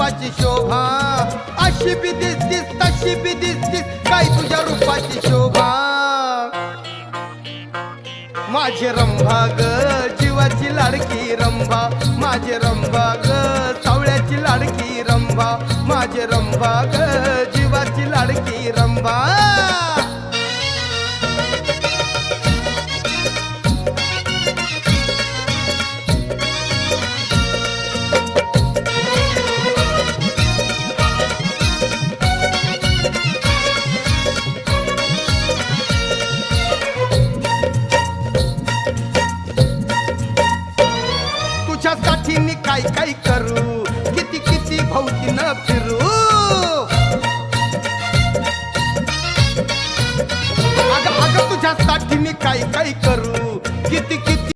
रूपाची शोभा, अशी बी दिसतीस तशी बी दिसतीस, काय तुझ्या रूपाची शोभा. माझे रंभा ग जीवाची लाडकी रंभा, माझे रंभा ग सावळ्याची लाडकी रंभा, माझे रंभा ग जीवाची लाडकी रंभा. तुझ्यासाठी मी काय काय करू,